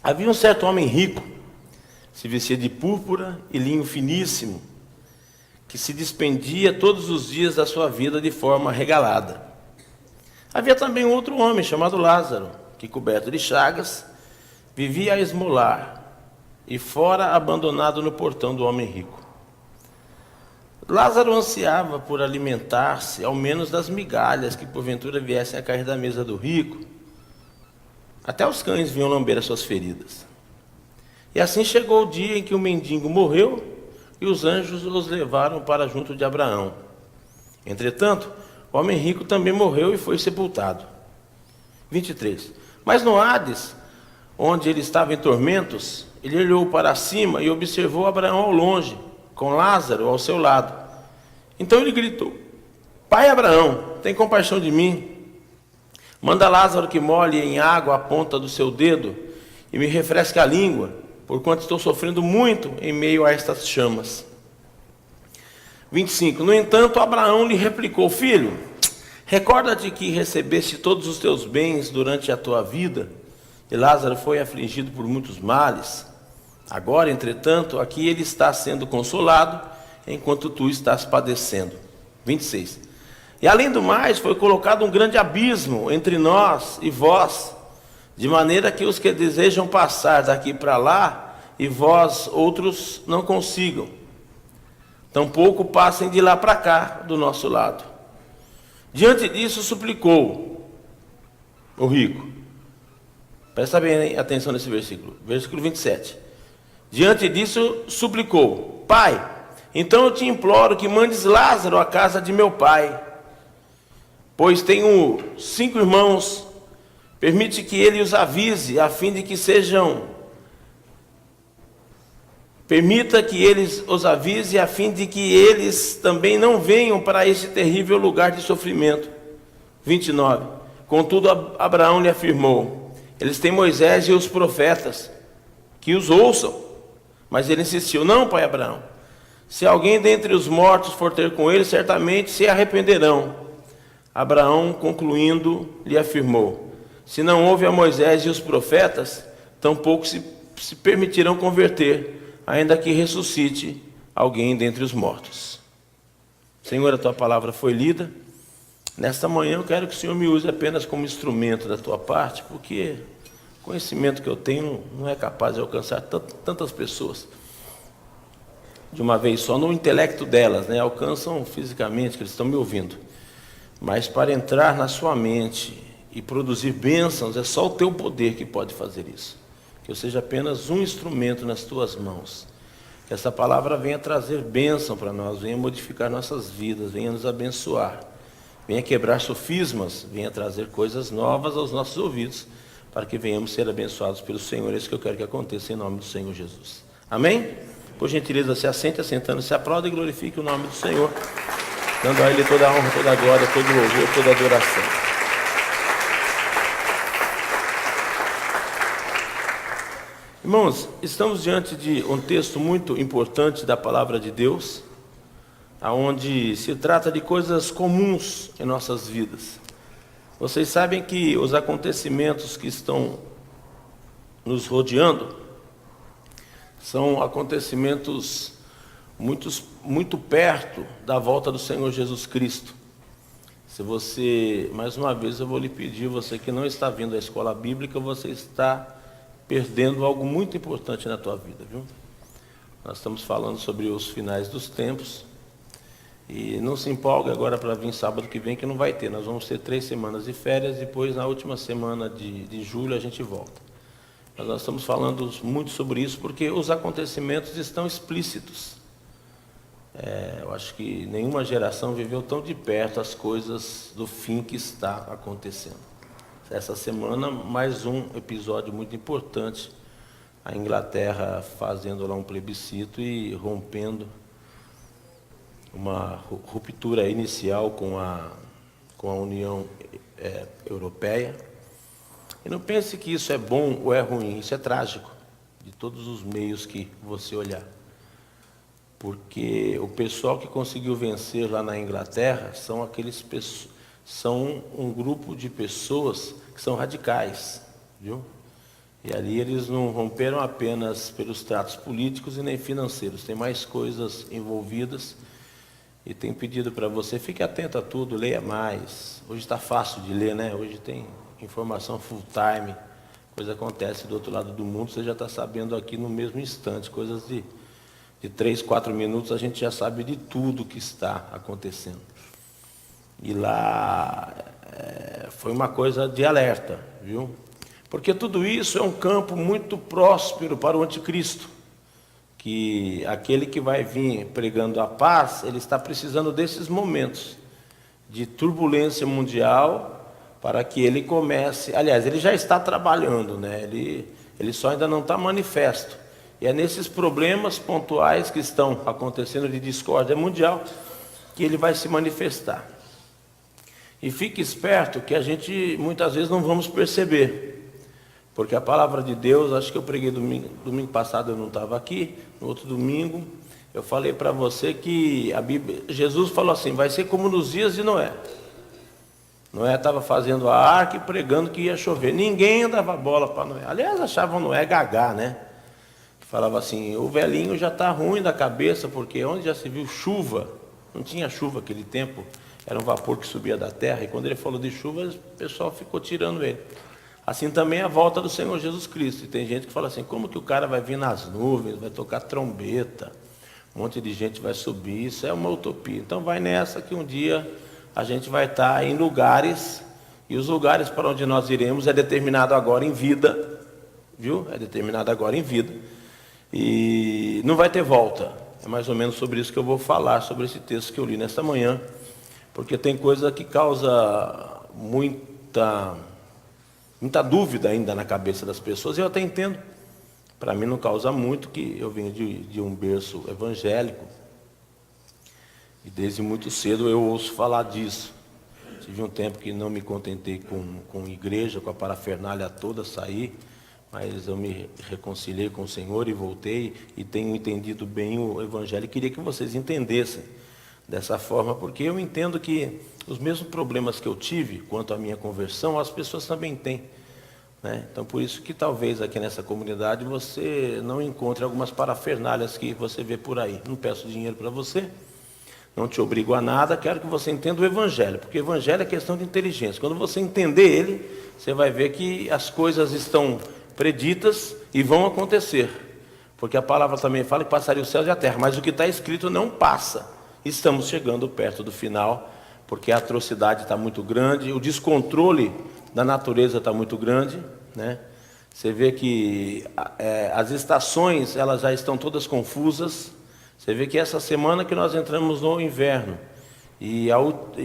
Havia um certo homem rico, se vestia de púrpura e linho finíssimo, que se despendia todos os dias da sua vida de forma regalada. Havia também outro homem chamado Lázaro, que, coberto de chagas, vivia a esmolar e fora abandonado no portão do homem rico. Lázaro ansiava por alimentar-se, ao menos das migalhas que porventura viessem a cair da mesa do rico. Até os cães vinham lamber as suas feridas. E assim chegou o dia em que o mendigo morreu e os anjos os levaram para junto de Abraão. Entretanto, o homem rico também morreu e foi sepultado. 23. Mas no Hades, onde ele estava em tormentos, ele olhou para cima e observou Abraão ao longe, com Lázaro ao seu lado. Então ele gritou: Pai Abraão, tem compaixão de mim. Manda Lázaro que molhe em água a ponta do seu dedo e me refresque a língua, porquanto estou sofrendo muito em meio a estas chamas. 25. No entanto, Abraão lhe replicou: Filho, recorda-te que recebeste todos os teus bens durante a tua vida, e Lázaro foi afligido por muitos males. Agora, entretanto, aqui ele está sendo consolado, enquanto tu estás padecendo. 26. E além do mais, foi colocado um grande abismo entre nós e vós, de maneira que os que desejam passar daqui para lá, e vós outros não consigam. Tampouco passem de lá para cá, do nosso lado. Diante disso, suplicou o rico. Presta bem atenção nesse versículo. Versículo 27. Diante disso, suplicou: Pai, então eu te imploro que mandes Lázaro à casa de meu pai, pois tenho 5 irmãos. Permite que ele os avise, a fim de que sejam... Permita que eles os avise, a fim de que eles também não venham para este terrível lugar de sofrimento. 29. Contudo, Abraão lhe afirmou: Eles têm Moisés e os profetas, que os ouçam. Mas ele insistiu: Não, pai Abraão, se alguém dentre os mortos for ter com ele, certamente se arrependerão. Abraão, concluindo, lhe afirmou: Se não houve a Moisés e os profetas, tampouco se permitirão converter, ainda que ressuscite alguém dentre os mortos. Senhor, a tua palavra foi lida. Nesta manhã eu quero que o Senhor me use apenas como instrumento da tua parte, porque o conhecimento que eu tenho não é capaz de alcançar tantas pessoas de uma vez só, no intelecto delas, né? Alcançam fisicamente, que eles estão me ouvindo. Mas para entrar na sua mente e produzir bênçãos, é só o teu poder que pode fazer isso. Que eu seja apenas um instrumento nas tuas mãos. Que essa palavra venha trazer bênção para nós, venha modificar nossas vidas, venha nos abençoar, venha quebrar sofismas, venha trazer coisas novas aos nossos ouvidos, para que venhamos ser abençoados pelo Senhor. É isso que eu quero que aconteça em nome do Senhor Jesus. Amém? Por gentileza, se assente, assentando, se aplaude e glorifique o nome do Senhor, dando a Ele toda a honra, toda a glória, todo o louvor, toda a adoração. Irmãos, estamos diante de um texto muito importante da palavra de Deus, onde se trata de coisas comuns em nossas vidas. Vocês sabem que os acontecimentos que estão nos rodeando são acontecimentos muito perto da volta do Senhor Jesus Cristo. Se você, mais uma vez eu vou lhe pedir, você que não está vindo à escola bíblica, você está perdendo algo muito importante na tua vida, viu? Nós estamos falando sobre os finais dos tempos. E não se empolgue agora para vir sábado que vem, que não vai ter. Nós vamos ter 3 semanas de férias, depois na última semana de julho a gente volta. Mas nós estamos falando muito sobre isso porque os acontecimentos estão explícitos. Eu acho que nenhuma geração viveu tão de perto as coisas do fim que está acontecendo. Essa semana, mais um episódio muito importante. A Inglaterra fazendo lá um plebiscito e rompendo uma ruptura inicial com a União Europeia. E não pense que isso é bom ou é ruim, isso é trágico, de todos os meios que você olhar. Porque o pessoal que conseguiu vencer lá na Inglaterra são um grupo de pessoas que são radicais, viu? E ali eles não romperam apenas pelos tratos políticos e nem financeiros, tem mais coisas envolvidas. E tem pedido para você, fique atento a tudo, leia mais. Hoje está fácil de ler, né? Hoje tem informação full time, coisa acontece do outro lado do mundo, você já está sabendo aqui no mesmo instante, coisas de 3, 4 minutos a gente já sabe de tudo que está acontecendo. E lá foi uma coisa de alerta, viu? Porque tudo isso é um campo muito próspero para o anticristo, que aquele que vai vir pregando a paz, ele está precisando desses momentos de turbulência mundial para que ele comece, aliás, ele já está trabalhando, né? Ele só ainda não está manifesto. E é nesses problemas pontuais que estão acontecendo de discórdia mundial que ele vai se manifestar. E fique esperto que a gente muitas vezes não vamos perceber. Porque a palavra de Deus, acho que eu preguei domingo passado, eu não estava aqui, no outro domingo, eu falei para você que a Bíblia, Jesus falou assim, vai ser como nos dias de Noé. Noé estava fazendo a arca e pregando que ia chover. Ninguém dava bola para Noé. Aliás, achavam Noé gagá, né? Falava assim, o velhinho já está ruim da cabeça, porque onde já se viu chuva, não tinha chuva naquele tempo, era um vapor que subia da terra, e quando ele falou de chuva, o pessoal ficou tirando ele. Assim também é a volta do Senhor Jesus Cristo. E tem gente que fala assim, como que o cara vai vir nas nuvens, vai tocar trombeta, um monte de gente vai subir, isso é uma utopia. Então vai nessa que um dia a gente vai estar em lugares, e os lugares para onde nós iremos é determinado agora em vida, viu? É determinado agora em vida. E não vai ter volta. É mais ou menos sobre isso que eu vou falar, sobre esse texto que eu li nesta manhã, porque tem coisa que causa muita dúvida ainda na cabeça das pessoas, e eu até entendo. Para mim não causa muito, que eu venho de um berço evangélico, e desde muito cedo eu ouço falar disso. Tive um tempo que não me contentei com igreja, com a parafernália toda, saí, mas eu me reconciliei com o Senhor e voltei, e tenho entendido bem o evangelho. Queria que vocês entendessem dessa forma, porque eu entendo que os mesmos problemas que eu tive quanto à minha conversão, as pessoas também têm, né? Então, por isso que talvez aqui nessa comunidade você não encontre algumas parafernálias que você vê por aí. Não peço dinheiro para você, não te obrigo a nada, quero que você entenda o evangelho, porque o evangelho é questão de inteligência. Quando você entender ele, você vai ver que as coisas estão preditas e vão acontecer, porque a palavra também fala que passaria os céus e a terra, mas o que está escrito não passa. Estamos chegando perto do final, porque a atrocidade está muito grande, o descontrole da natureza está muito grande, né? Você vê que as estações, elas já estão todas confusas. Você vê que essa semana que nós entramos no inverno, e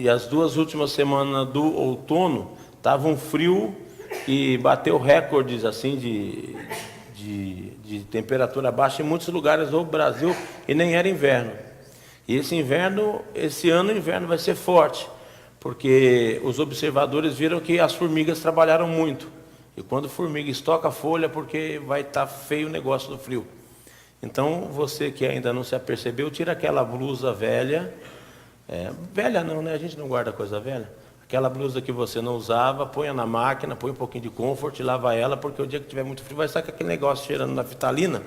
as 2 últimas semanas do outono, estava um frio que bateu recordes assim de temperatura baixa em muitos lugares do Brasil, e nem era inverno. E esse ano o inverno vai ser forte, porque os observadores viram que as formigas trabalharam muito. E quando formiga estoca a folha, porque vai estar feio o negócio do frio. Então, você que ainda não se apercebeu, tira aquela blusa velha. Velha não, né? A gente não guarda coisa velha. Aquela blusa que você não usava, ponha na máquina, põe um pouquinho de comfort, lava ela, porque o dia que tiver muito frio vai estar com aquele negócio cheirando naftalina.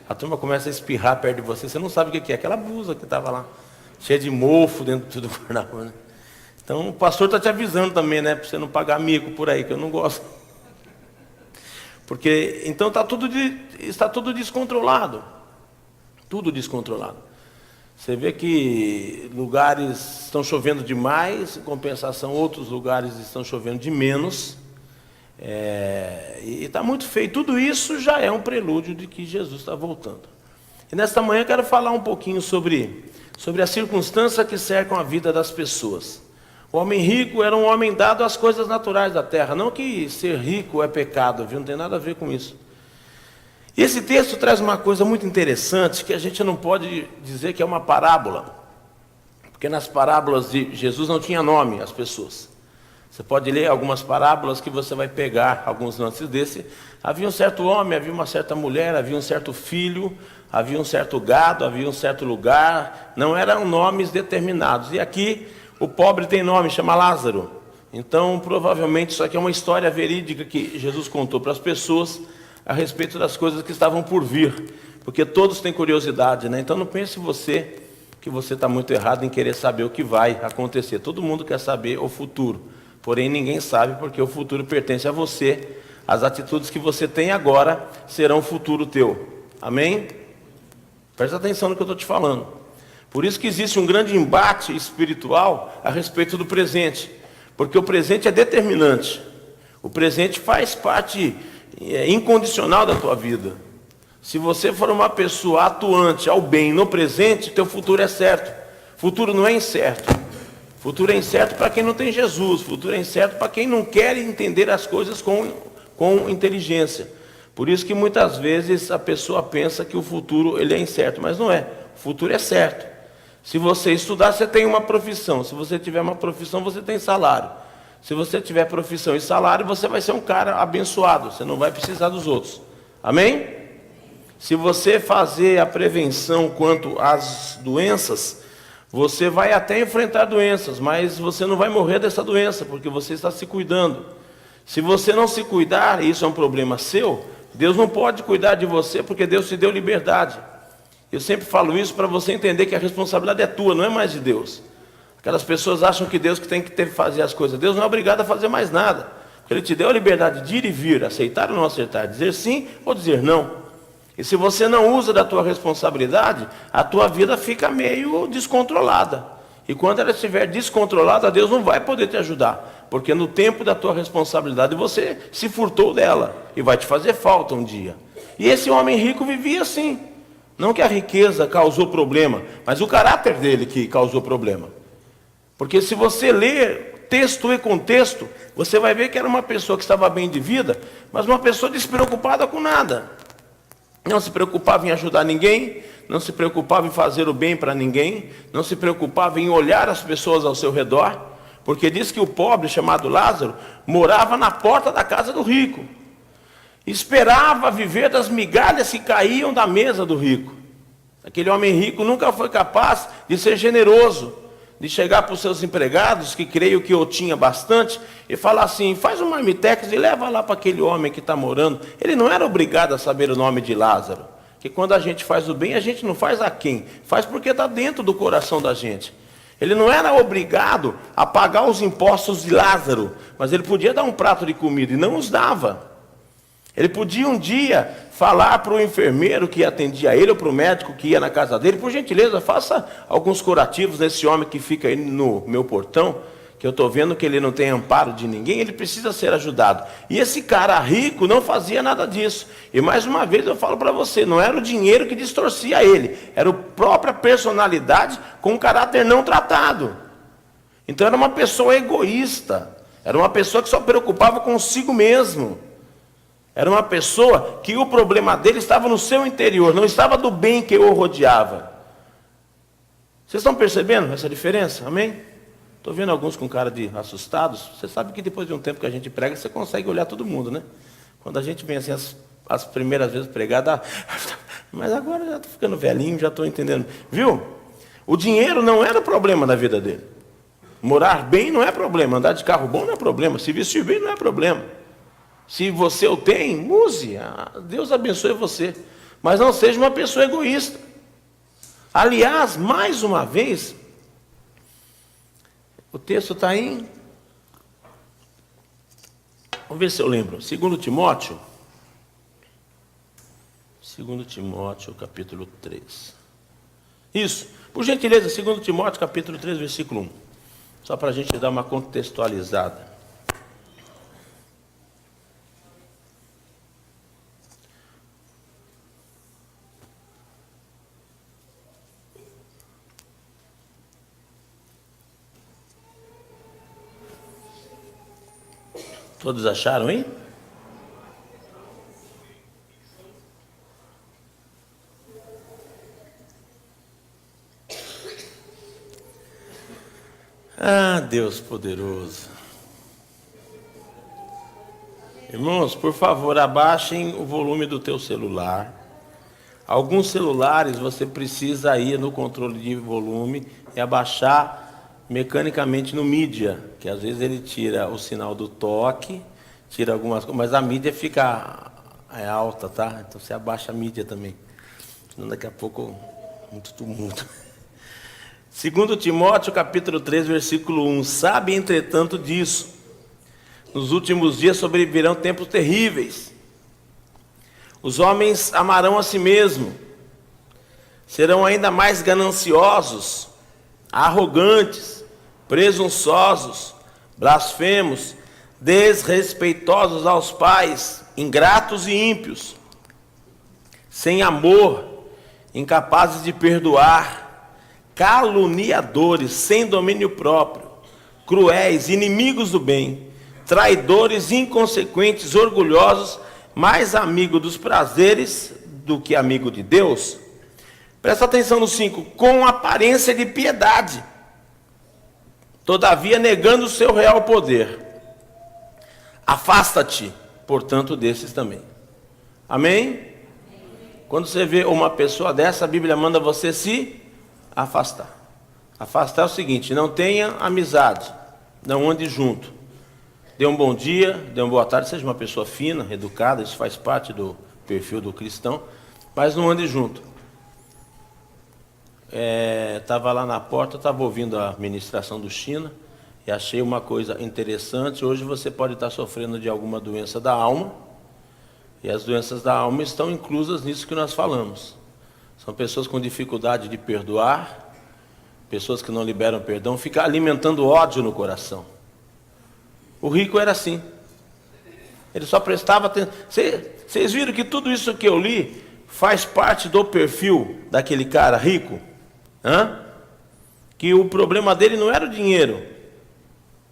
A turma começa a espirrar perto de você, você não sabe o que é, aquela blusa que estava lá, cheia de mofo dentro do guarda-roupa, né? Então o pastor está te avisando também, né, para você não pagar mico por aí, que eu não gosto. Porque, então está tudo descontrolado, tudo descontrolado. Você vê que lugares estão chovendo demais, em compensação outros lugares estão chovendo de menos. E está muito feio. Tudo isso já é um prelúdio de que Jesus está voltando. E nesta manhã eu quero falar um pouquinho sobre as circunstâncias que cercam a vida das pessoas. O homem rico era um homem dado às coisas naturais da terra. Não que ser rico é pecado, viu? Não tem nada a ver com isso. E esse texto traz uma coisa muito interessante, que a gente não pode dizer que é uma parábola, porque nas parábolas de Jesus não tinha nome as pessoas. Você pode ler algumas parábolas que você vai pegar alguns lances desse. Havia um certo homem, havia uma certa mulher, havia um certo filho, havia um certo gado, havia um certo lugar. Não eram nomes determinados. E aqui o pobre tem nome, chama Lázaro. Então provavelmente isso aqui é uma história verídica que Jesus contou para as pessoas a respeito das coisas que estavam por vir, porque todos têm curiosidade, né? Então não pense você que você está muito errado em querer saber o que vai acontecer. Todo mundo quer saber o futuro, porém ninguém sabe, porque o futuro pertence a você. As atitudes que você tem agora serão o futuro teu. Amém? Presta atenção no que eu estou te falando. Por isso que existe um grande embate espiritual a respeito do presente, porque o presente é determinante. O presente faz parte incondicional da tua vida. Se você for uma pessoa atuante ao bem no presente, teu futuro é certo. Futuro não é incerto. Futuro é incerto para quem não tem Jesus. Futuro é incerto para quem não quer entender as coisas com inteligência. Por isso que muitas vezes a pessoa pensa que o futuro ele é incerto, mas não é. O futuro é certo. Se você estudar, você tem uma profissão. Se você tiver uma profissão, você tem salário. Se você tiver profissão e salário, você vai ser um cara abençoado. Você não vai precisar dos outros. Amém? Se você fazer a prevenção quanto às doenças, você vai até enfrentar doenças, mas você não vai morrer dessa doença, porque você está se cuidando. Se você não se cuidar, e isso é um problema seu, Deus não pode cuidar de você, porque Deus te deu liberdade. Eu sempre falo isso para você entender que a responsabilidade é tua, não é mais de Deus. Aquelas pessoas acham que Deus que tem que fazer as coisas. Deus não é obrigado a fazer mais nada. Porque Ele te deu a liberdade de ir e vir, aceitar ou não aceitar, dizer sim ou dizer não. E se você não usa da tua responsabilidade, a tua vida fica meio descontrolada. E quando ela estiver descontrolada, Deus não vai poder te ajudar. Porque no tempo da tua responsabilidade você se furtou dela. E vai te fazer falta um dia. E esse homem rico vivia assim. Não que a riqueza causou problema, mas o caráter dele que causou problema. Porque se você ler texto e contexto, você vai ver que era uma pessoa que estava bem de vida, mas uma pessoa despreocupada com nada. Não se preocupava em ajudar ninguém, não se preocupava em fazer o bem para ninguém, não se preocupava em olhar as pessoas ao seu redor, porque diz que o pobre, chamado Lázaro, morava na porta da casa do rico. Esperava viver das migalhas que caíam da mesa do rico. Aquele homem rico nunca foi capaz de ser generoso, de chegar para os seus empregados, que creio que eu tinha bastante, e falar assim, faz um marmitex e leva lá para aquele homem que está morando. Ele não era obrigado a saber o nome de Lázaro, que quando a gente faz o bem, a gente não faz a quem? Faz porque está dentro do coração da gente. Ele não era obrigado a pagar os impostos de Lázaro, mas ele podia dar um prato de comida, e não os dava. Ele podia um dia falar para o enfermeiro que atendia ele, ou para o médico que ia na casa dele, por gentileza, faça alguns curativos nesse homem que fica aí no meu portão, que eu estou vendo que ele não tem amparo de ninguém, ele precisa ser ajudado. E esse cara rico não fazia nada disso. E mais uma vez eu falo para você, não era o dinheiro que distorcia ele, era a própria personalidade com um caráter não tratado. Então era uma pessoa egoísta, era uma pessoa que só preocupava consigo mesmo. Era uma pessoa que o problema dele estava no seu interior, não estava do bem que o rodeava. Vocês estão percebendo essa diferença? Amém? Estou vendo alguns com cara de assustados. Você sabe que depois de um tempo que a gente prega, você consegue olhar todo mundo, né? Quando a gente vem assim, as primeiras vezes pregar, dá... Mas agora já estou ficando velhinho, já estou entendendo. Viu? O dinheiro não era o problema da vida dele. Morar bem não é problema, andar de carro bom não é problema, se vestir bem não é problema. Se você o tem, use. Deus abençoe você. Mas não seja uma pessoa egoísta. Aliás, mais uma vez, o texto está em... Vamos ver se eu lembro. 2 Timóteo. 2 Timóteo, capítulo 3. Isso. Por gentileza, 2 Timóteo, capítulo 3, versículo 1. Só para a gente dar uma contextualizada. Todos acharam, hein? Ah, Deus poderoso. Irmãos, por favor, abaixem o volume do teu celular. Alguns celulares você precisa ir no controle de volume e abaixar mecanicamente no mídia, que às vezes ele tira o sinal do toque, tira algumas coisas, mas a mídia fica é alta, tá? Então você abaixa a mídia também. Senão daqui a pouco, muito tumulto. 2 Timóteo, capítulo 3, versículo 1. Sabe, entretanto, disso. Nos últimos dias sobrevirão tempos terríveis. Os homens amarão a si mesmo. Serão ainda mais gananciosos, arrogantes, presunçosos, blasfemos, desrespeitosos aos pais, ingratos e ímpios, sem amor, incapazes de perdoar, caluniadores, sem domínio próprio, cruéis, inimigos do bem, traidores, inconsequentes, orgulhosos, mais amigo dos prazeres do que amigo de Deus. Presta atenção no 5. Com aparência de piedade, todavia negando o seu real poder. Afasta-te, portanto, desses também. Amém? Quando você vê uma pessoa dessa, a Bíblia manda você se afastar. Afastar é o seguinte: não tenha amizade, não ande junto. Dê um bom dia, dê uma boa tarde, seja uma pessoa fina, educada, isso faz parte do perfil do cristão, mas não ande junto. Estava lá na porta, estava ouvindo a ministração do China e achei uma coisa interessante. Hoje você pode estar sofrendo de alguma doença da alma, e as doenças da alma estão inclusas nisso que nós falamos. São pessoas com dificuldade de perdoar, pessoas que não liberam perdão, ficam alimentando ódio no coração. O rico era assim, ele só prestava atenção. Vocês viram que tudo isso que eu li faz parte do perfil daquele cara rico? Que o problema dele não era o dinheiro,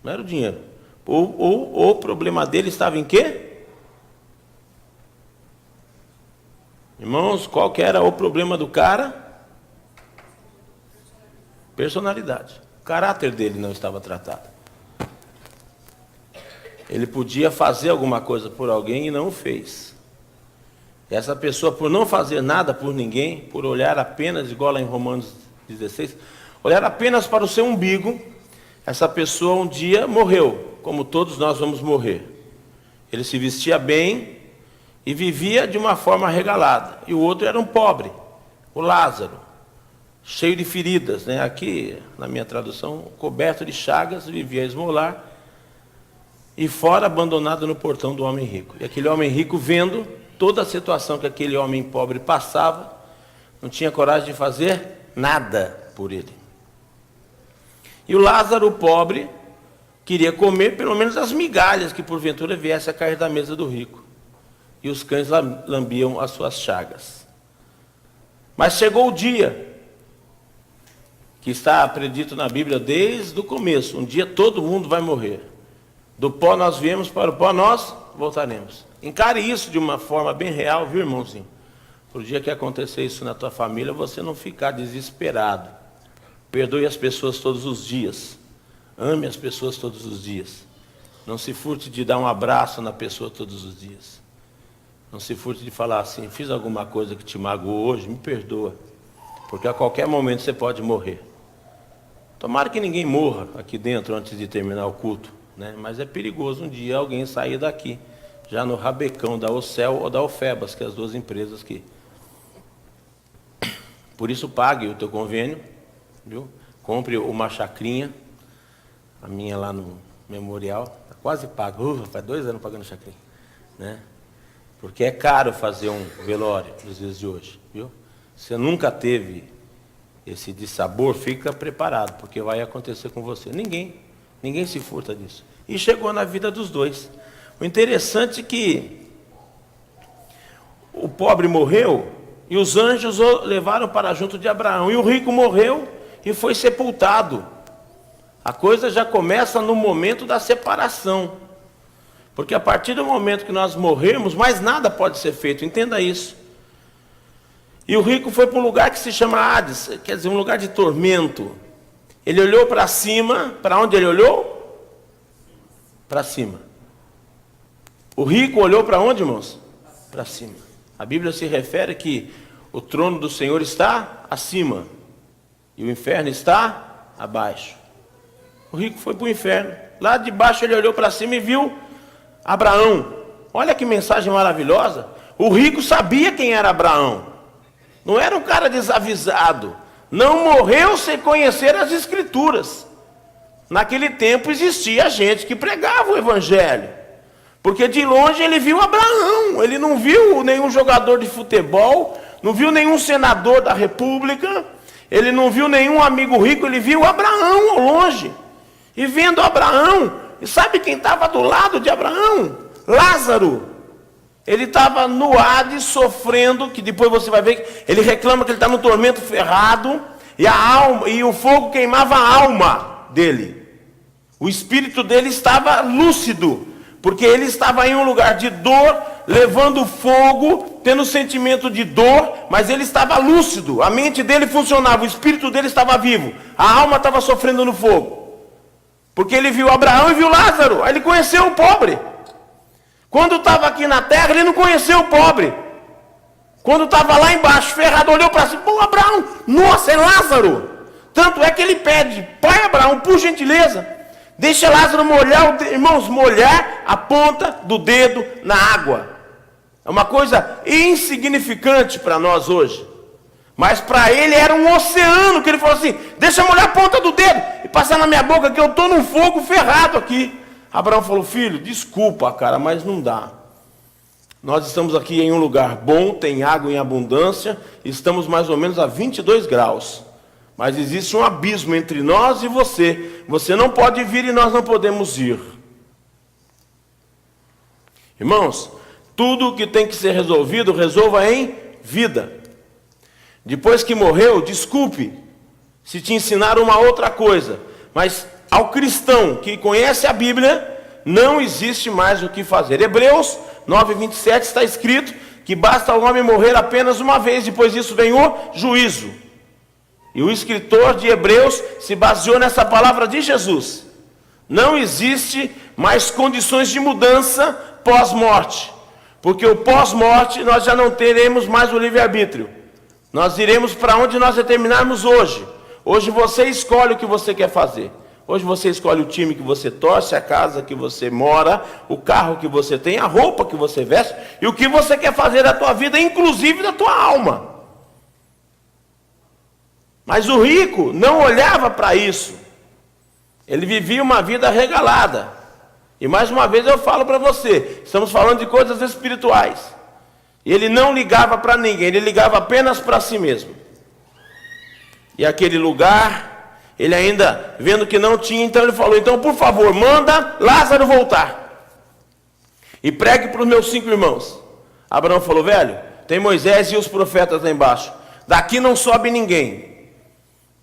não era o dinheiro. O problema dele estava em quê? Irmãos, qual que era o problema do cara? Personalidade. O caráter dele não estava tratado. Ele podia fazer alguma coisa por alguém e não o fez. E essa pessoa, por não fazer nada por ninguém, por olhar apenas, igual lá em Romanos 16, olhar apenas para o seu umbigo, essa pessoa um dia morreu, como todos nós vamos morrer. Ele se vestia bem e vivia de uma forma regalada. E o outro era um pobre, o Lázaro, cheio de feridas, né? Aqui, na minha tradução, coberto de chagas, vivia a esmolar, e fora abandonado no portão do homem rico. E aquele homem rico, vendo toda a situação que aquele homem pobre passava, não tinha coragem de fazer nada por ele. E o Lázaro, o pobre, queria comer pelo menos as migalhas que porventura viesse a cair da mesa do rico. E os cães lambiam as suas chagas. Mas chegou o dia, que está predito na Bíblia desde o começo: um dia todo mundo vai morrer. Do pó nós viemos, para o pó nós voltaremos. Encare isso de uma forma bem real, viu, irmãozinho? Para o dia que acontecer isso na tua família, você não ficar desesperado. Perdoe as pessoas todos os dias. Ame as pessoas todos os dias. Não se furte de dar um abraço na pessoa todos os dias. Não se furte de falar assim: fiz alguma coisa que te magoou hoje, me perdoa. Porque a qualquer momento você pode morrer. Tomara que ninguém morra aqui dentro antes de terminar o culto, né? Mas é perigoso um dia alguém sair daqui, já no rabecão da Ocel ou da Ofebas, que é as duas empresas que... Por isso pague o teu convênio, viu? Compre uma chacrinha, a minha lá no memorial, está quase pago. Faz 2 anos pagando chacrinha, né? Porque é caro fazer um velório nos dias de hoje, viu? Você nunca teve esse dissabor, fica preparado, porque vai acontecer com você. Ninguém se furta disso. E chegou na vida dos dois. O interessante é que o pobre morreu e os anjos o levaram para junto de Abraão. E o rico morreu e foi sepultado. A coisa já começa no momento da separação. Porque a partir do momento que nós morrermos, mais nada pode ser feito. Entenda isso. E o rico foi para um lugar que se chama Hades, quer dizer, um lugar de tormento. Ele olhou para cima. Para onde ele olhou? Para cima. O rico olhou para onde, irmãos? Para cima. A Bíblia se refere que o trono do Senhor está acima e o inferno está abaixo. O rico foi para o inferno. Lá de baixo ele olhou para cima e viu Abraão. Olha que mensagem maravilhosa. O rico sabia quem era Abraão. Não era um cara desavisado. Não morreu sem conhecer as Escrituras. Naquele tempo existia gente que pregava o Evangelho. Porque de longe ele viu Abraão. Ele não viu nenhum jogador de futebol, não viu nenhum senador da República, ele não viu nenhum amigo rico, ele viu Abraão ao longe. E vendo Abraão, e sabe quem estava do lado de Abraão? Lázaro. Ele estava no Hades sofrendo, que depois você vai ver que ele reclama que ele está no tormento ferrado, e o fogo queimava a alma dele. O espírito dele estava lúcido, porque ele estava em um lugar de dor, levando fogo, tendo sentimento de dor, mas ele estava lúcido, a mente dele funcionava, o espírito dele estava vivo, a alma estava sofrendo no fogo, porque ele viu Abraão e viu Lázaro, aí ele conheceu o pobre. Quando estava aqui na terra, ele não conheceu o pobre. Quando estava lá embaixo, ferrado, olhou para si, pô, Abraão, nossa, é Lázaro. Tanto é que ele pede, pai Abraão, por gentileza, deixa Lázaro molhar, irmãos, molhar a ponta do dedo na água. É uma coisa insignificante para nós hoje. Mas para ele era um oceano, que ele falou assim, deixa molhar a ponta do dedo e passar na minha boca, que eu estou num fogo ferrado aqui. Abraão falou, filho, desculpa, cara, mas não dá. Nós estamos aqui em um lugar bom, tem água em abundância, estamos mais ou menos a 22 graus. Mas existe um abismo entre nós e você. Você não pode vir e nós não podemos ir. Irmãos, tudo que tem que ser resolvido, resolva em vida. Depois que morreu, desculpe se te ensinaram uma outra coisa, mas ao cristão que conhece a Bíblia, não existe mais o que fazer. Hebreus 9:27 está escrito que basta o homem morrer apenas uma vez, depois disso vem o juízo. E o escritor de Hebreus se baseou nessa palavra de Jesus. Não existe mais condições de mudança pós-morte, porque o pós-morte nós já não teremos mais o livre-arbítrio. Nós iremos para onde nós determinarmos hoje. Hoje você escolhe o que você quer fazer. Hoje você escolhe o time que você torce, a casa que você mora, o carro que você tem, a roupa que você veste e o que você quer fazer da tua vida, inclusive da tua alma. Mas o rico não olhava para isso. Ele vivia uma vida regalada. E mais uma vez eu falo para você, estamos falando de coisas espirituais. Ele não ligava para ninguém, ele ligava apenas para si mesmo. E aquele lugar... Ele ainda, vendo que não tinha, então ele falou, então por favor, manda Lázaro voltar. E pregue para os meus 5 irmãos. Abraão falou, velho, tem Moisés e os profetas lá embaixo. Daqui não sobe ninguém.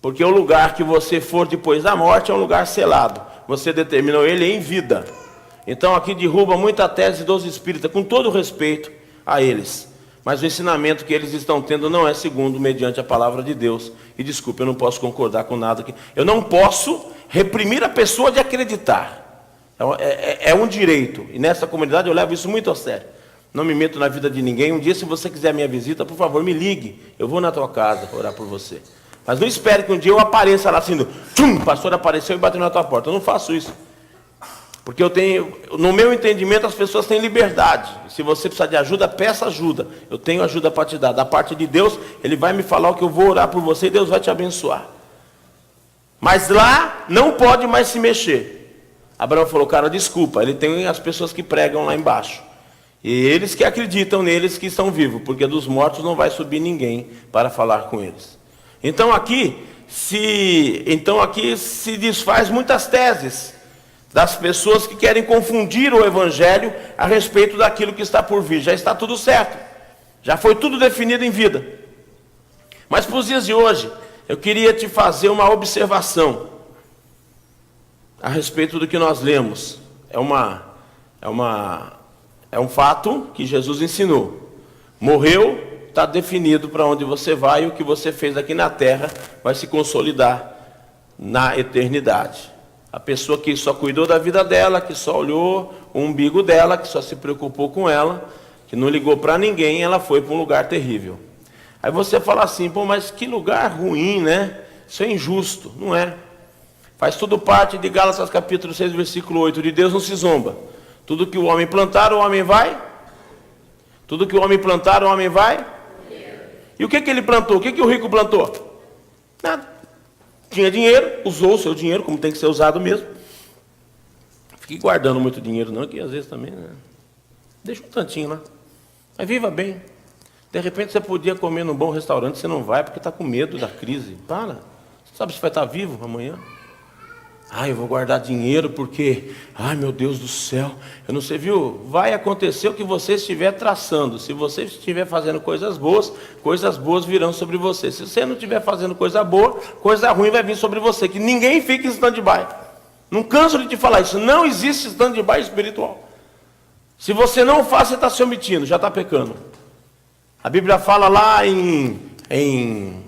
Porque o lugar que você for depois da morte é um lugar selado. Você determinou ele em vida. Então aqui derruba muita tese dos espíritas, com todo respeito a eles. Mas o ensinamento que eles estão tendo não é segundo, mediante a palavra de Deus. E desculpe, eu não posso concordar com nada aqui. Eu não posso reprimir a pessoa de acreditar. É um direito. E nessa comunidade eu levo isso muito a sério. Não me meto na vida de ninguém. Um dia, se você quiser minha visita, por favor, me ligue. Eu vou na tua casa orar por você. Mas não espere que um dia eu apareça lá assim, o pastor apareceu e bateu na tua porta. Eu não faço isso. Porque eu tenho, no meu entendimento, as pessoas têm liberdade. Se você precisar de ajuda, peça ajuda. Eu tenho ajuda para te dar. Da parte de Deus, Ele vai me falar o que eu vou orar por você e Deus vai te abençoar. Mas lá não pode mais se mexer. Abraão falou, cara, desculpa, ele tem as pessoas que pregam lá embaixo. E eles que acreditam neles que estão vivos, porque dos mortos não vai subir ninguém para falar com eles. Então aqui se desfaz muitas teses das pessoas que querem confundir o Evangelho a respeito daquilo que está por vir. Já está tudo certo. Já foi tudo definido em vida. Mas para os dias de hoje, eu queria te fazer uma observação a respeito do que nós lemos. É um fato que Jesus ensinou. Morreu, está definido para onde você vai, e o que você fez aqui na terra vai se consolidar na eternidade. A pessoa que só cuidou da vida dela, que só olhou o umbigo dela, que só se preocupou com ela, que não ligou para ninguém, ela foi para um lugar terrível. Aí você fala assim, pô, mas que lugar ruim, né? Isso é injusto. Não é. Faz tudo parte de Gálatas capítulo 6, versículo 8. De Deus não se zomba. Tudo que o homem plantar, o homem vai. Tudo que o homem plantar, o homem vai. E o que ele plantou? O que o rico plantou? Nada. Tinha dinheiro, usou o seu dinheiro, como tem que ser usado mesmo. Fique guardando muito dinheiro não, que às vezes também, né? Deixa um tantinho lá. Mas viva bem. De repente você podia comer num bom restaurante, você não vai porque está com medo da crise. Para. Você sabe se vai estar vivo amanhã? Eu vou guardar dinheiro porque, meu Deus do céu, eu não sei, viu? Vai acontecer o que você estiver traçando. Se você estiver fazendo coisas boas virão sobre você. Se você não estiver fazendo coisa boa, coisa ruim vai vir sobre você. Que ninguém fique em stand-by. Não canso de te falar isso. Não existe stand-by espiritual. Se você não faz, você está se omitindo, já está pecando. A Bíblia fala lá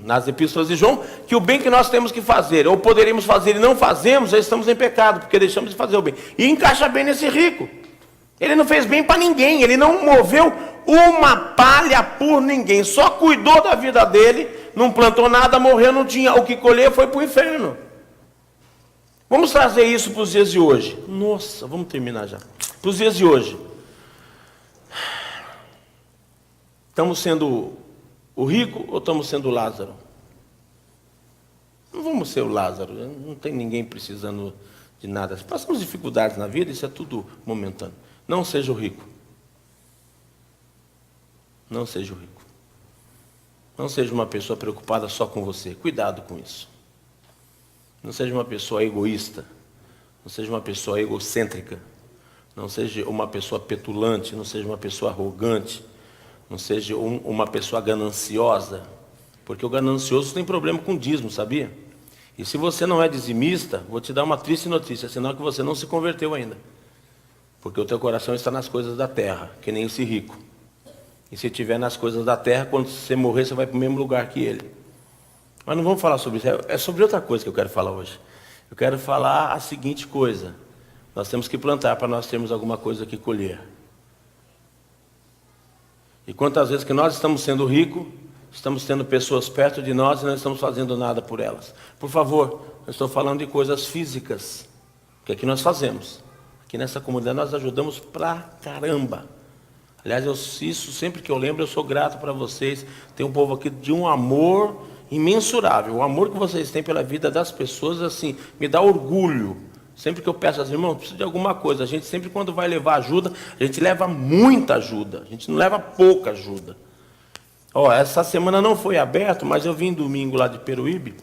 nas epístolas de João, que o bem que nós temos que fazer, ou poderíamos fazer e não fazemos, já estamos em pecado, porque deixamos de fazer o bem. E encaixa bem nesse rico. Ele não fez bem para ninguém, ele não moveu uma palha por ninguém, só cuidou da vida dele, não plantou nada, morreu, não tinha o que colher, foi para o inferno. Vamos trazer isso para os dias de hoje. Nossa, vamos terminar já. Para os dias de hoje. Estamos sendo o rico ou estamos sendo o Lázaro? Não vamos ser o Lázaro, não tem ninguém precisando de nada. Passamos dificuldades na vida, isso é tudo momentâneo. Não seja o rico. Não seja o rico. Não seja uma pessoa preocupada só com você. Cuidado com isso. Não seja uma pessoa egoísta. Não seja uma pessoa egocêntrica. Não seja uma pessoa petulante. Não seja uma pessoa arrogante. Não seja uma pessoa gananciosa, porque o ganancioso tem problema com dízimo, sabia? E se você não é dizimista, vou te dar uma triste notícia, senão que você não se converteu ainda. Porque o teu coração está nas coisas da terra, que nem esse rico. E se estiver nas coisas da terra, quando você morrer, você vai para o mesmo lugar que ele. Mas não vamos falar sobre isso, é sobre outra coisa que eu quero falar hoje. Eu quero falar a seguinte coisa: nós temos que plantar para nós termos alguma coisa que colher. E quantas vezes que nós estamos sendo ricos, estamos tendo pessoas perto de nós e não estamos fazendo nada por elas. Por favor, eu estou falando de coisas físicas, que aqui nós fazemos. Aqui nessa comunidade nós ajudamos pra caramba. Aliás, isso sempre que eu lembro, eu sou grato para vocês. Tem um povo aqui de um amor imensurável. O amor que vocês têm pela vida das pessoas, assim, me dá orgulho. Sempre que eu peço aos irmãos, preciso de alguma coisa. A gente sempre quando vai levar ajuda, a gente leva muita ajuda. A gente não leva pouca ajuda. Essa semana não foi aberto, mas eu vim domingo lá de Peruíbe.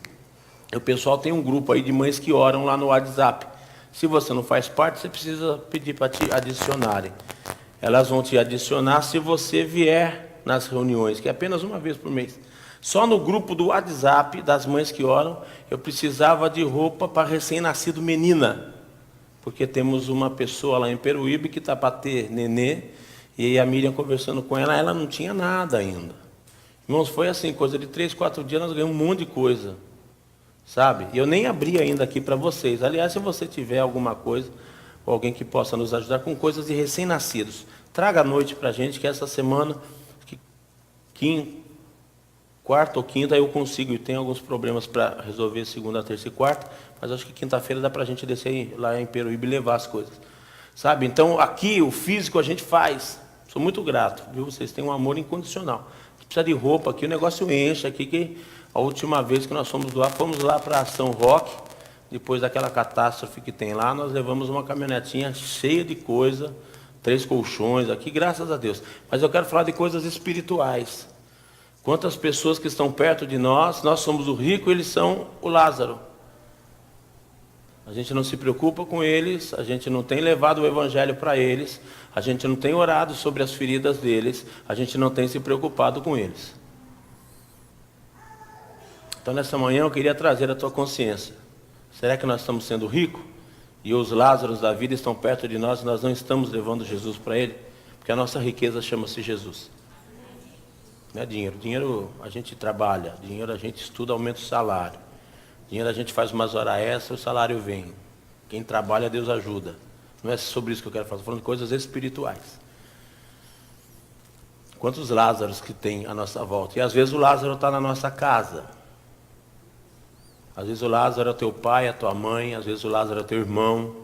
E o pessoal tem um grupo aí de mães que oram lá no WhatsApp. Se você não faz parte, você precisa pedir para te adicionarem. Elas vão te adicionar se você vier nas reuniões, que é apenas uma vez por mês. Só no grupo do WhatsApp das mães que oram, eu precisava de roupa para recém-nascido menina. Porque temos uma pessoa lá em Peruíbe que está para ter nenê, e aí a Miriam conversando com ela, ela não tinha nada ainda. Irmãos, foi assim, coisa de 3, 4 dias, nós ganhamos um monte de coisa. Sabe? E eu nem abri ainda aqui para vocês. Aliás, se você tiver alguma coisa, ou alguém que possa nos ajudar com coisas de recém-nascidos, traga à noite para a gente, que essa semana, quarta ou quinta eu consigo, e tenho alguns problemas para resolver segunda, terça e quarta, mas acho que quinta-feira dá para a gente descer lá em Peruíbe e levar as coisas. Sabe? Então, aqui, o físico a gente faz. Sou muito grato, viu? Vocês têm um amor incondicional. Precisa de roupa aqui, o negócio enche aqui, que a última vez que nós fomos lá para São Roque, depois daquela catástrofe que tem lá, nós levamos uma caminhonetinha cheia de coisa, 3 colchões aqui, graças a Deus. Mas eu quero falar de coisas espirituais. Quantas pessoas que estão perto de nós somos o rico, eles são o Lázaro. A gente não se preocupa com eles, a gente não tem levado o evangelho para eles, a gente não tem orado sobre as feridas deles, a gente não tem se preocupado com eles. Então nessa manhã eu queria trazer a tua consciência. Será que nós estamos sendo ricos? E os Lázaros da vida estão perto de nós e nós não estamos levando Jesus para ele? Porque a nossa riqueza chama-se Jesus. Não é dinheiro. Dinheiro a gente trabalha, dinheiro a gente estuda, aumenta o salário. Dinheiro a gente faz umas horas extras, o salário vem. Quem trabalha, Deus ajuda. Não é sobre isso que eu quero falar, estou falando de coisas espirituais. Quantos Lázaros que tem à nossa volta? E às vezes o Lázaro está na nossa casa. Às vezes o Lázaro é teu pai, a tua mãe, às vezes o Lázaro é teu irmão,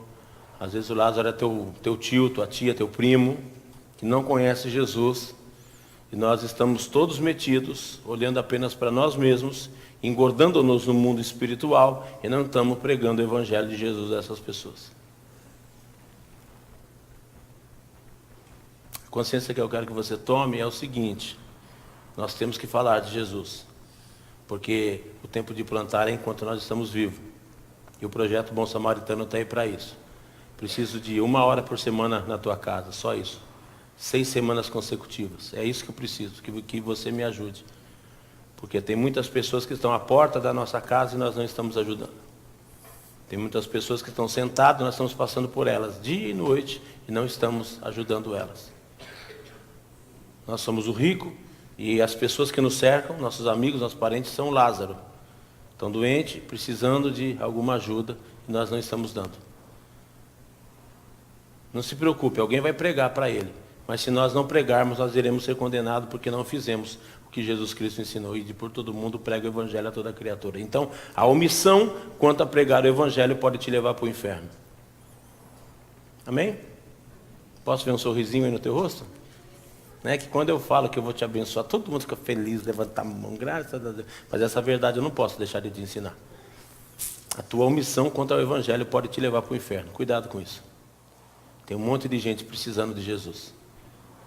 às vezes o Lázaro é teu tio, tua tia, teu primo, que não conhece Jesus. E nós estamos todos metidos, olhando apenas para nós mesmos, engordando-nos no mundo espiritual e não estamos pregando o Evangelho de Jesus a essas pessoas. A consciência que eu quero que você tome é o seguinte: nós temos que falar de Jesus, porque o tempo de plantar é enquanto nós estamos vivos. E o projeto Bom Samaritano está aí para isso. Preciso de 1 hora por semana na tua casa, só isso. 6 semanas consecutivas. É isso que eu preciso, que você me ajude. Porque tem muitas pessoas que estão à porta da nossa casa e nós não estamos ajudando. Tem muitas pessoas que estão sentadas e nós estamos passando por elas dia e noite e não estamos ajudando elas. Nós somos o rico e as pessoas que nos cercam, nossos amigos, nossos parentes, são Lázaro. Estão doentes, precisando de alguma ajuda e nós não estamos dando. Não se preocupe, alguém vai pregar para ele. Mas se nós não pregarmos, nós iremos ser condenados porque não fizemos o que Jesus Cristo ensinou. E de por todo mundo prega o Evangelho a toda criatura. Então, a omissão quanto a pregar o Evangelho pode te levar para o inferno. Amém? Posso ver um sorrisinho aí no teu rosto? Né? Que quando eu falo que eu vou te abençoar, todo mundo fica feliz, levanta a mão, graças a Deus. Mas essa verdade eu não posso deixar de te ensinar. A tua omissão contra o Evangelho pode te levar para o inferno. Cuidado com isso. Tem um monte de gente precisando de Jesus.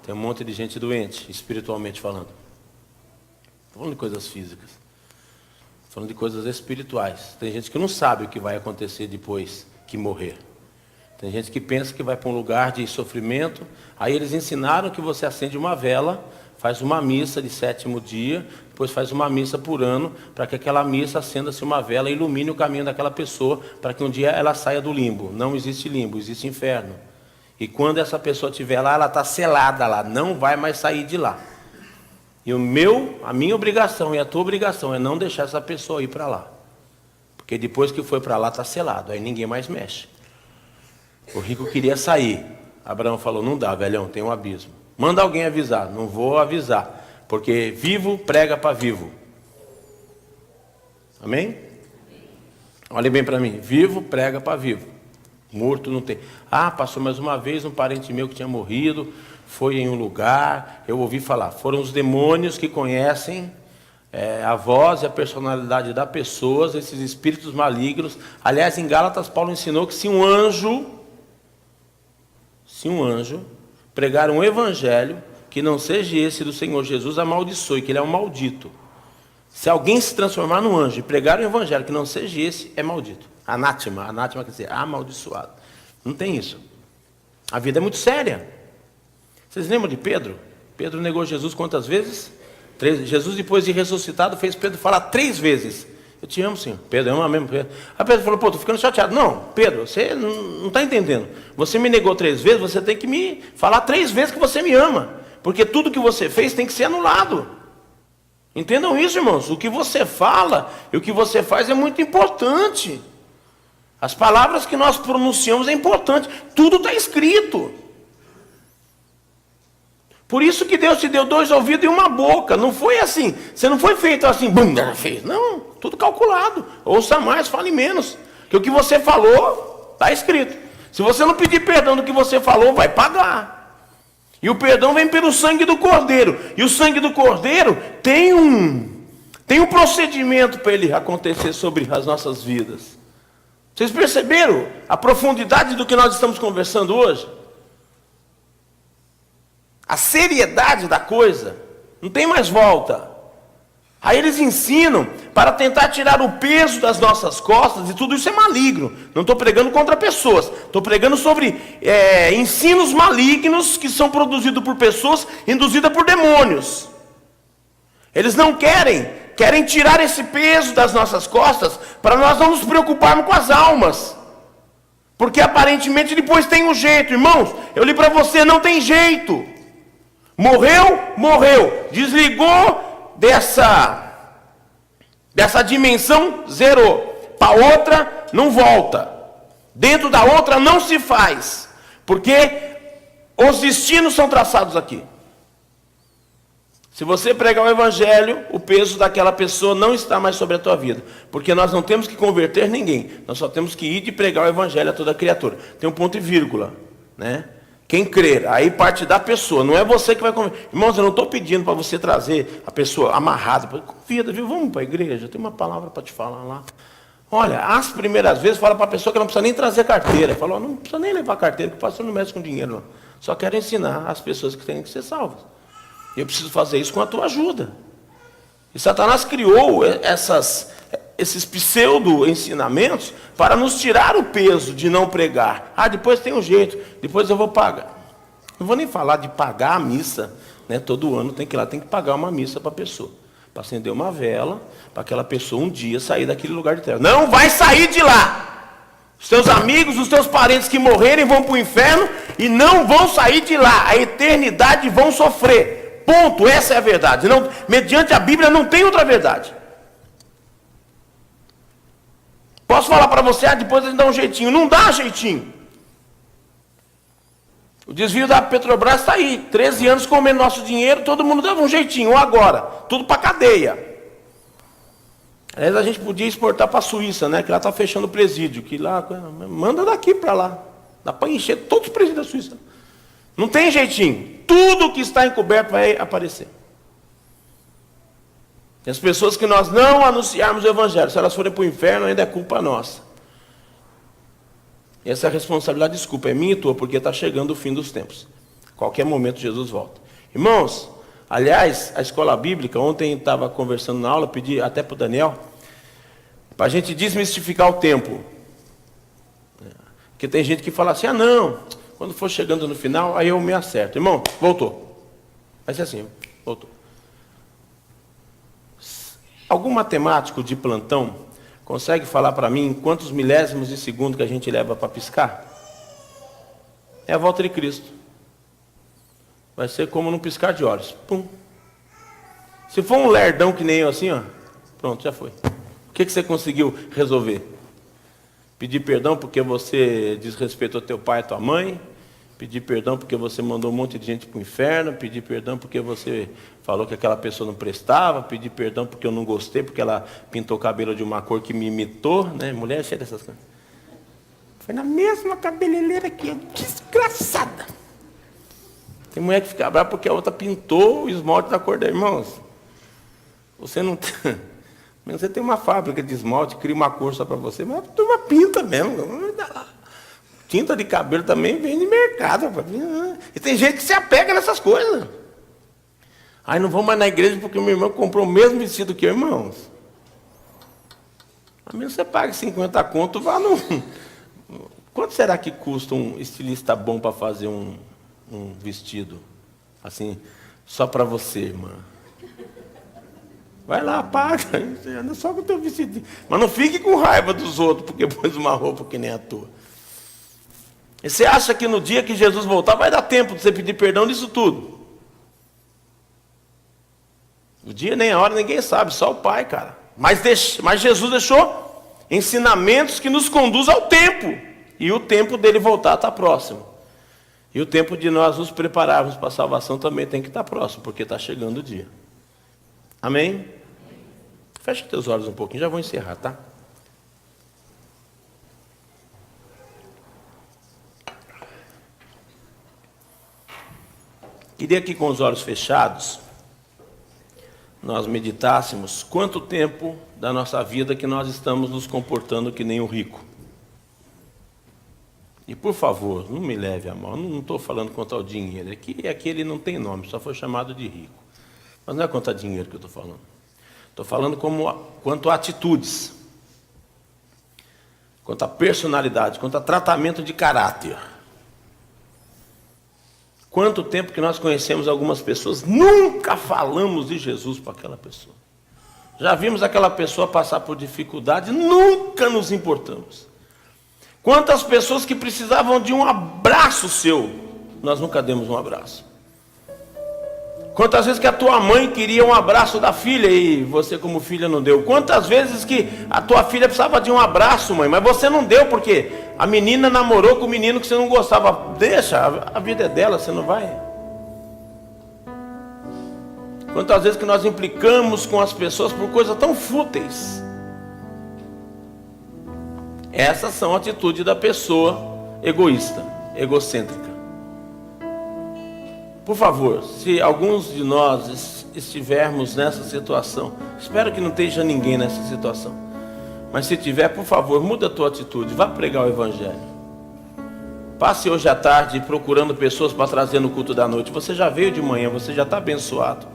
Tem um monte de gente doente, espiritualmente falando. Estou falando de coisas físicas. Estou falando de coisas espirituais. Tem gente que não sabe o que vai acontecer depois que morrer. Tem gente que pensa que vai para um lugar de sofrimento. Aí eles ensinaram que você acende uma vela, faz uma missa de 7º dia, depois faz uma missa por ano, para que aquela missa acenda-se uma vela e ilumine o caminho daquela pessoa, para que um dia ela saia do limbo. Não existe limbo, existe inferno. E quando essa pessoa estiver lá, ela está selada lá, não vai mais sair de lá. E a minha obrigação e a tua obrigação é não deixar essa pessoa ir para lá. Porque depois que foi para lá, está selado, aí ninguém mais mexe. O rico queria sair. Abraão falou, não dá, velhão, tem um abismo. Manda alguém avisar. Não vou avisar, porque vivo prega para vivo. Amém? Olhe bem para mim, vivo prega para vivo. Morto não tem. Ah, passou mais uma vez um parente meu que tinha morrido, foi em um lugar, eu ouvi falar. Foram os demônios que conhecem a voz e a personalidade da pessoa, esses espíritos malignos. Aliás, em Gálatas, Paulo ensinou que se um anjo pregar um evangelho que não seja esse do Senhor Jesus, amaldiçoe, que ele é um maldito. Se alguém se transformar num anjo e pregar um evangelho que não seja esse, é maldito. Anátema quer dizer amaldiçoado. Não tem isso. A vida é muito séria. Vocês lembram de Pedro? Pedro negou Jesus quantas vezes? 3. Jesus, depois de ressuscitado, fez Pedro falar 3 vezes. Eu te amo, Senhor. Pedro, ama mesmo. Pedro. Aí Pedro falou, tô ficando chateado. Não, Pedro, você não está entendendo. Você me negou 3 vezes, você tem que me falar 3 vezes que você me ama. Porque tudo que você fez tem que ser anulado. Entendam isso, irmãos. O que você fala e o que você faz é muito importante. As palavras que nós pronunciamos é importante. Tudo está escrito. Por isso que Deus te deu 2 ouvidos e uma boca. Não foi assim. Você não foi feito assim, bum, fez. Não, tudo calculado. Ouça mais, fale menos. Porque o que você falou está escrito. Se você não pedir perdão do que você falou, vai pagar. E o perdão vem pelo sangue do Cordeiro. E o sangue do Cordeiro tem um procedimento para ele acontecer sobre as nossas vidas. Vocês perceberam a profundidade do que nós estamos conversando hoje? A seriedade da coisa, não tem mais volta. Aí eles ensinam para tentar tirar o peso das nossas costas, e tudo isso é maligno. Não estou pregando contra pessoas, estou pregando sobre ensinos malignos que são produzidos por pessoas, induzidas por demônios. Eles não querem tirar esse peso das nossas costas, para nós não nos preocuparmos com as almas. Porque aparentemente depois tem um jeito. Irmãos, eu li para você, não tem jeito. Morreu. Desligou dessa dimensão, zerou. Para outra, não volta. Dentro da outra não se faz. Porque os destinos são traçados aqui. Se você pregar o evangelho, o peso daquela pessoa não está mais sobre a tua vida. Porque nós não temos que converter ninguém. Nós só temos que ir de pregar o evangelho a toda criatura. Tem um ponto e vírgula, né? Quem crer, aí parte da pessoa, não é você que vai convidar. Irmãos, eu não estou pedindo para você trazer a pessoa amarrada. Convida, viu? Vamos para a igreja, tem uma palavra para te falar lá. Olha, as primeiras vezes fala para a pessoa que não precisa nem trazer carteira. Fala, não precisa nem levar carteira, porque o pastor não mexe com dinheiro, não. Só quero ensinar as pessoas que têm que ser salvas. E eu preciso fazer isso com a tua ajuda. E Satanás criou esses pseudo-ensinamentos para nos tirar o peso de não pregar. Depois tem um jeito, depois eu vou pagar. Não vou nem falar de pagar a missa, né? Todo ano tem que ir lá, tem que pagar uma missa para a pessoa. Para acender uma vela, para aquela pessoa um dia sair daquele lugar de terra. Não vai sair de lá! Os teus amigos, os teus parentes que morrerem vão para o inferno e não vão sair de lá. A eternidade vão sofrer. Ponto, essa é a verdade. Não, mediante a Bíblia não tem outra verdade. Posso falar para você, depois a gente dá um jeitinho. Não dá jeitinho. O desvio da Petrobras está aí. 13 anos comendo nosso dinheiro, todo mundo dava um jeitinho. Ou agora, tudo para cadeia. Aliás, a gente podia exportar para a Suíça, né? Que lá está fechando o presídio. Que lá, manda daqui para lá. Dá para encher todos os presídios da Suíça. Não tem jeitinho. Tudo que está encoberto vai aparecer. E as pessoas que nós não anunciarmos o Evangelho, se elas forem para o inferno, ainda é culpa nossa. E essa responsabilidade, desculpa, é minha e tua, porque está chegando o fim dos tempos. Qualquer momento Jesus volta. Irmãos, aliás, a escola bíblica, ontem estava conversando na aula, pedi até para o Daniel, para a gente desmistificar o tempo. Porque tem gente que fala assim, não, quando for chegando no final, aí eu me acerto. Irmão, voltou. Vai ser assim, voltou. Algum matemático de plantão consegue falar para mim quantos milésimos de segundo que a gente leva para piscar? É a volta de Cristo. Vai ser como num piscar de olhos. Pum. Se for um lerdão que nem eu assim, pronto, já foi. O que você conseguiu resolver? Pedir perdão porque você desrespeitou teu pai e tua mãe? Pedir perdão porque você mandou um monte de gente para o inferno? Pedir perdão porque você falou que aquela pessoa não prestava? Pedir perdão porque eu não gostei, porque ela pintou o cabelo de uma cor que me imitou, né? Mulher é cheia dessas coisas. Foi na mesma cabeleireira aqui, desgraçada. Tem mulher que fica brava porque a outra pintou o esmalte da cor da irmãos. Você não tem... Você tem uma fábrica de esmalte, cria uma cor só para você, mas a turma pinta mesmo. Tinta de cabelo também vem de mercado. E tem gente que se apega nessas coisas. Aí não vou mais na igreja porque o meu irmão comprou o mesmo vestido que eu, irmãos. A menos você pague 50 conto, vá no... Quanto será que custa um estilista bom para fazer um vestido? Assim, só para você, irmã. Vai lá, paga. Anda só com o teu vestido. Mas não fique com raiva dos outros porque pôs uma roupa que nem a tua. E você acha que no dia que Jesus voltar vai dar tempo de você pedir perdão disso tudo? O dia nem a hora ninguém sabe, só o Pai, cara. Mas Jesus deixou ensinamentos que nos conduzem ao tempo. E o tempo dele voltar está próximo. E o tempo de nós nos prepararmos para a salvação também tem que estar próximo, porque está chegando o dia. Amém? Fecha teus olhos um pouquinho, já vou encerrar, tá? Queria que com os olhos fechados, nós meditássemos quanto tempo da nossa vida que nós estamos nos comportando que nem o rico. E por favor, não me leve a mal, não estou falando quanto ao dinheiro, aqui ele não tem nome, só foi chamado de rico. Mas não é quanto a dinheiro que eu estou falando. Estou falando quanto a atitudes, quanto a personalidade, quanto a tratamento de caráter. Quanto tempo que nós conhecemos algumas pessoas, nunca falamos de Jesus para aquela pessoa. Já vimos aquela pessoa passar por dificuldade, nunca nos importamos. Quantas pessoas que precisavam de um abraço seu, nós nunca demos um abraço. Quantas vezes que a tua mãe queria um abraço da filha e você como filha não deu? Quantas vezes que a tua filha precisava de um abraço, mãe, mas você não deu porque a menina namorou com o menino que você não gostava? Deixa, a vida é dela, você não vai. Quantas vezes que nós implicamos com as pessoas por coisas tão fúteis? Essas são atitudes da pessoa egoísta, egocêntrica. Por favor, se alguns de nós estivermos nessa situação, espero que não esteja ninguém nessa situação, mas se tiver, por favor, muda a tua atitude, vá pregar o Evangelho. Passe hoje à tarde procurando pessoas para trazer no culto da noite. Você já veio de manhã, você já está abençoado.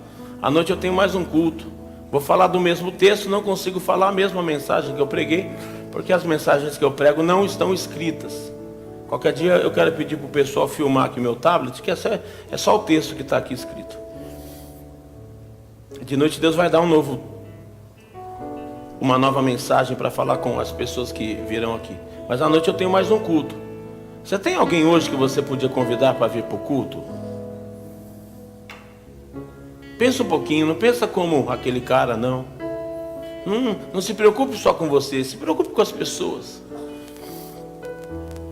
À noite eu tenho mais um culto. Vou falar do mesmo texto, não consigo falar a mesma mensagem que eu preguei, porque as mensagens que eu prego não estão escritas. Qualquer dia eu quero pedir para o pessoal filmar aqui meu tablet, que é só o texto que está aqui escrito. De noite Deus vai dar uma nova mensagem para falar com as pessoas que virão aqui. Mas à noite eu tenho mais um culto. Você tem alguém hoje que você podia convidar para vir para o culto? Pensa um pouquinho, não pensa como aquele cara, não. Não se preocupe só com você, se preocupe com as pessoas.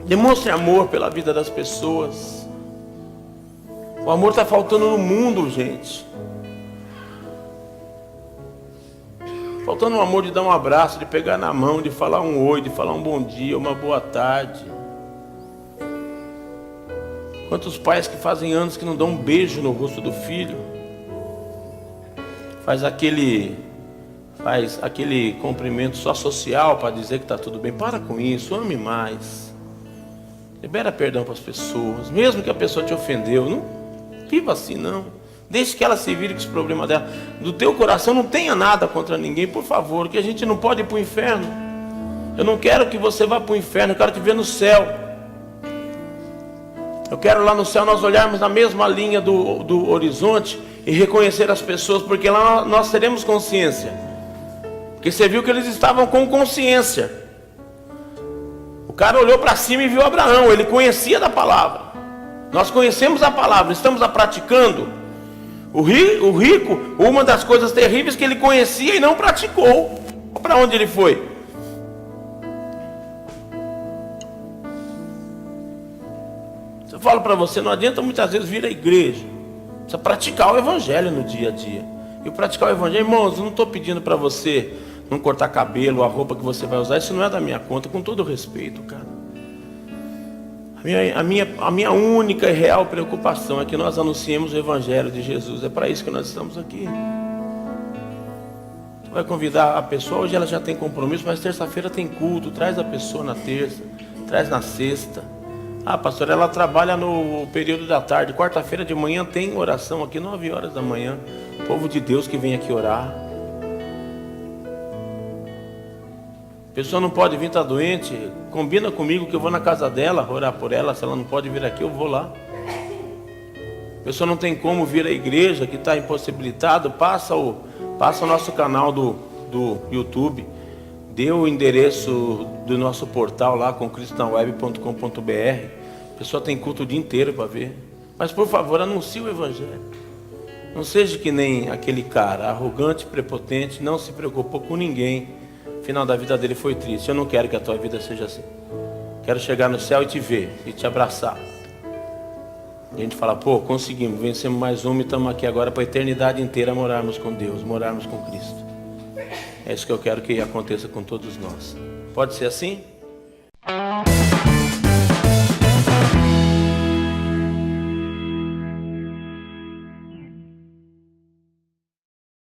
Demonstre amor pela vida das pessoas. O amor está faltando no mundo, gente. Faltando o amor de dar um abraço, de pegar na mão, de falar um oi, de falar um bom dia, uma boa tarde. Quantos pais que fazem anos que não dão um beijo no rosto do filho? Faz aquele cumprimento só social para dizer que está tudo bem. Para com isso, ame mais. Libera perdão para as pessoas, mesmo que a pessoa te ofendeu. Não viva assim, não. Deixe que ela se vire com esse problema dela. Do teu coração não tenha nada contra ninguém, por favor, que a gente não pode ir para o inferno. Eu não quero que você vá para o inferno, eu quero te ver no céu. Eu quero lá no céu nós olharmos na mesma linha do horizonte e reconhecer as pessoas, porque lá nós teremos consciência. Porque você viu que eles estavam com consciência. O cara olhou para cima e viu Abraão, ele conhecia da palavra. Nós conhecemos a palavra, estamos a praticando. O rico, uma das coisas terríveis que ele conhecia e não praticou. Para onde ele foi? Eu falo para você, não adianta muitas vezes vir à igreja. Precisa praticar o Evangelho no dia a dia. E praticar o Evangelho, irmãos, eu não estou pedindo para você não cortar cabelo, a roupa que você vai usar, isso não é da minha conta, com todo respeito, cara. A minha única e real preocupação é que nós anunciemos o Evangelho de Jesus. É para isso que nós estamos aqui. Você vai convidar a pessoa, hoje ela já tem compromisso, mas terça-feira tem culto, traz a pessoa na terça, traz na sexta. Ah, pastor, ela trabalha no período da tarde, quarta-feira de manhã tem oração aqui, 9 horas da manhã. O povo de Deus que vem aqui orar. A pessoa não pode vir, está doente, combina comigo que eu vou na casa dela, orar por ela. Se ela não pode vir aqui, eu vou lá. A pessoa não tem como vir à igreja, que está impossibilitado, passa o nosso canal do YouTube, dê o endereço do nosso portal lá, com cristonaweb.com.br. A pessoa tem culto o dia inteiro para ver. Mas por favor, anuncie o Evangelho. Não seja que nem aquele cara, arrogante, prepotente, não se preocupou com ninguém. O final da vida dele foi triste. Eu não quero que a tua vida seja assim. Quero chegar no céu e te ver, e te abraçar. E a gente fala, pô, conseguimos, vencemos mais uma e estamos aqui agora para a eternidade inteira morarmos com Deus, morarmos com Cristo. É isso que eu quero que aconteça com todos nós. Pode ser assim?